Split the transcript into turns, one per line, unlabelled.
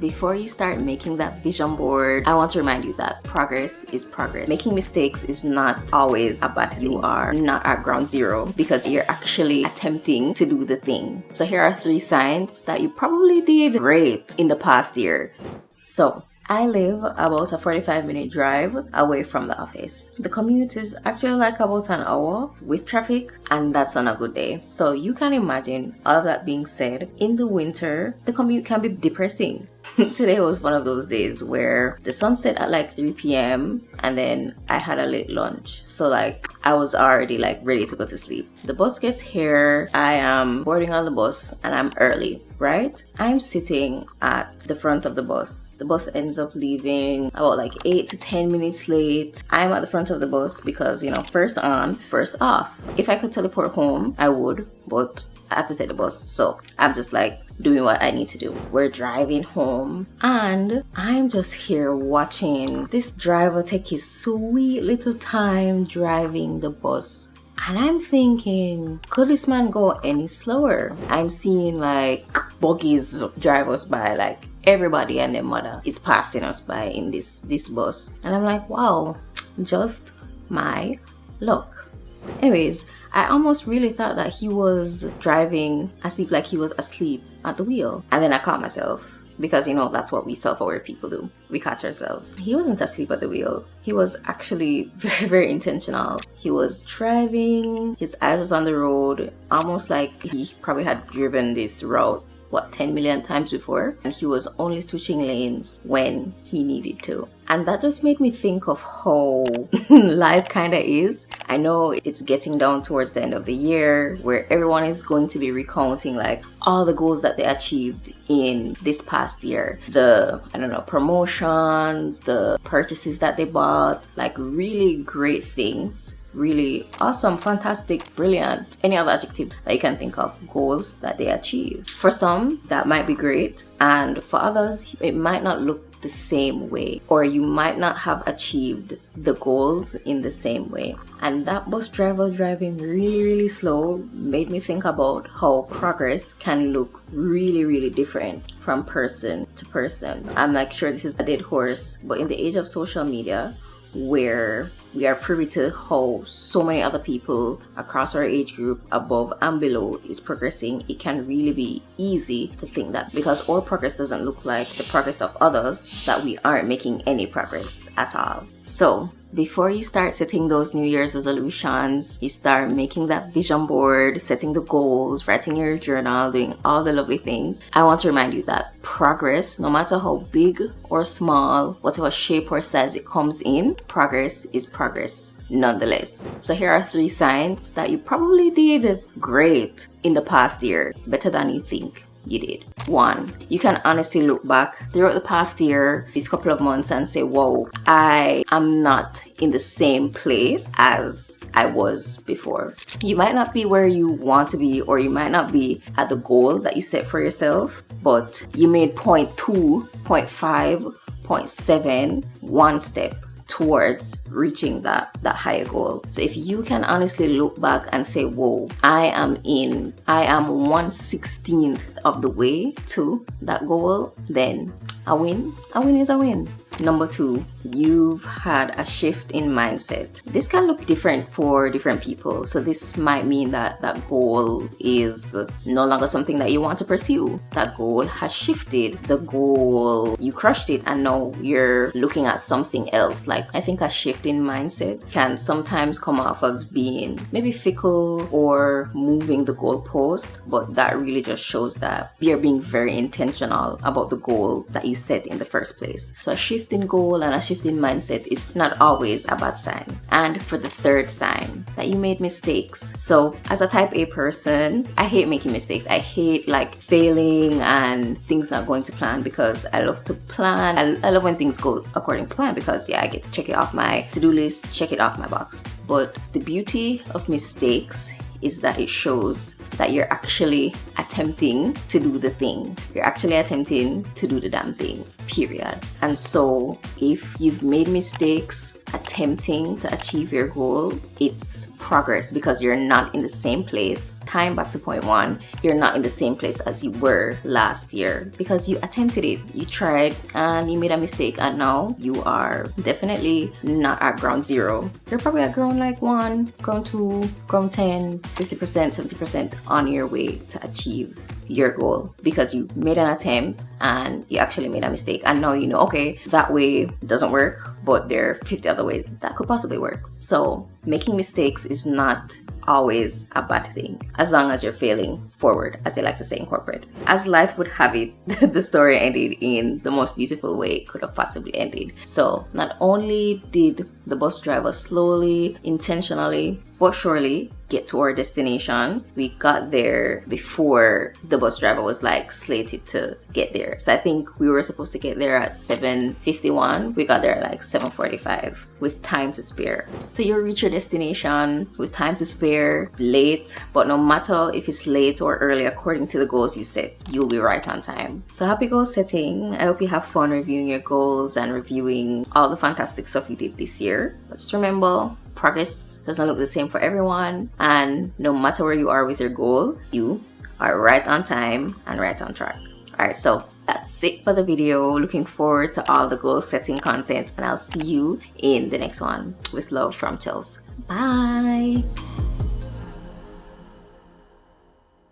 before you start making that vision board, I want to remind you that progress is progress. Making mistakes is not always a bad thing. You are not at ground zero because you're actually attempting to do the thing. So here are 3 signs that you probably did great in the past year. So I live about a 45-minute drive away from the office. The commute is actually like about an hour with traffic, and that's on a good day. So you can imagine, all of that being said, in the winter, the commute can be depressing. Today was one of those days where the sun set at like 3 p.m. and then I had a late lunch. So like I was already like ready to go to sleep. The bus gets here, I am boarding on the bus and I'm early, right? I'm sitting at the front of the bus. The bus ends up leaving about like 8 to 10 minutes late. I'm at the front of the bus because, you know, first on, first off. If I could teleport home, I would, but I have to take the bus. So I'm just like doing what I need to do. We're driving home and I'm just here watching this driver take his sweet little time driving the bus. And I'm thinking, could this man go any slower? I'm seeing like buggies drive us by, like everybody and their mother is passing us by in this bus. And I'm like, wow, just my luck. Anyways, I almost really thought that he was driving asleep, like he was asleep at the wheel. And then I caught myself because, you know, that's what we self-aware people do. We catch ourselves. He wasn't asleep at the wheel. He was actually very, very intentional. He was driving, his eyes was on the road, almost like he probably had driven this route 10 million times before, and he was only switching lanes when he needed to. And that just made me think of how life kind of is. I know it's getting down towards the end of the year where everyone is going to be recounting like all the goals that they achieved in this past year. The, promotions, the purchases that they bought, like really great things. Really awesome, fantastic, brilliant, any other adjective that you can think of, goals that they achieved. For some, that might be great, and for others, it might not look the same way, or you might not have achieved the goals in the same way. And that bus driver driving really, really slow made me think about how progress can look really, really different from person to person. I'm like, sure, this is a dead horse, but in the age of social media, where we are privy to how so many other people across our age group, above and below, is progressing, it can really be easy to think that because our progress doesn't look like the progress of others, that we aren't making any progress at all. So before you start setting those New Year's resolutions, you start making that vision board, setting the goals, writing your journal, doing all the lovely things, I want to remind you that progress, no matter how big or small, whatever shape or size it comes in, progress is progress nonetheless. So here are 3 signs that you probably did great in the past year, better than you think you did. 1, you can honestly look back throughout the past year, these couple of months, and say, whoa, I am not in the same place as I was before. You might not be where you want to be, or you might not be at the goal that you set for yourself, but you made 0.2, 0.5, 0.7, one step towards reaching that higher goal. So if you can honestly look back and say, whoa, I am 1/16th of the way to that goal, then a win is a win. Number 2, you've had a shift in mindset. This can look different for different people. So this might mean that that goal is no longer something that you want to pursue. That goal has shifted. The goal, you crushed it and now you're looking at something else. Like, I think a shift in mindset can sometimes come off as being maybe fickle or moving the goalpost, but that really just shows that you're being very intentional about the goal that you set in the first place. So a shift in goal and a shift in mindset is not always a bad sign. And for the 3rd sign, that you made mistakes. So as a type A person, I hate making mistakes. I hate like failing and things not going to plan, because I love to plan. I love when things go according to plan, because I get to check it off my to-do list, check it off my box. But the beauty of mistakes is that it shows that you're actually attempting to do the thing. You're actually attempting to do the damn thing, period. And so if you've made mistakes, a attempting to achieve your goal, it's progress because you're not in the same place. Time back to point one, you're not in the same place as you were last year because you attempted it, you tried, and you made a mistake, and now you are definitely not at ground zero. You're probably at ground like 1, ground 2, ground 10, 50%, 70% on your way to achieve your goal because you made an attempt and you actually made a mistake, and now you know, okay, that way doesn't work, but there are 50 other ways that could possibly work. So making mistakes is not always a bad thing as long as you're failing forward, as they like to say in corporate. As life would have it, the story ended in the most beautiful way it could have possibly ended. So not only did the bus driver slowly, intentionally, but surely get to our destination, we got there before the bus driver was like slated to get there. So I think we were supposed to get there at 7:51. We got there at like 7:45 with time to spare. So you'll reach your destination with time to spare, late, but no matter if it's late or early, according to the goals you set, you'll be right on time. So happy goal setting. I hope you have fun reviewing your goals and reviewing all the fantastic stuff you did this year. But just remember, progress doesn't look the same for everyone, and no matter where you are with your goal, you are right on time and right on track. Alright, so that's it for the video. Looking forward to all the goal setting content, and I'll see you in the next one. With love from Chels. Bye.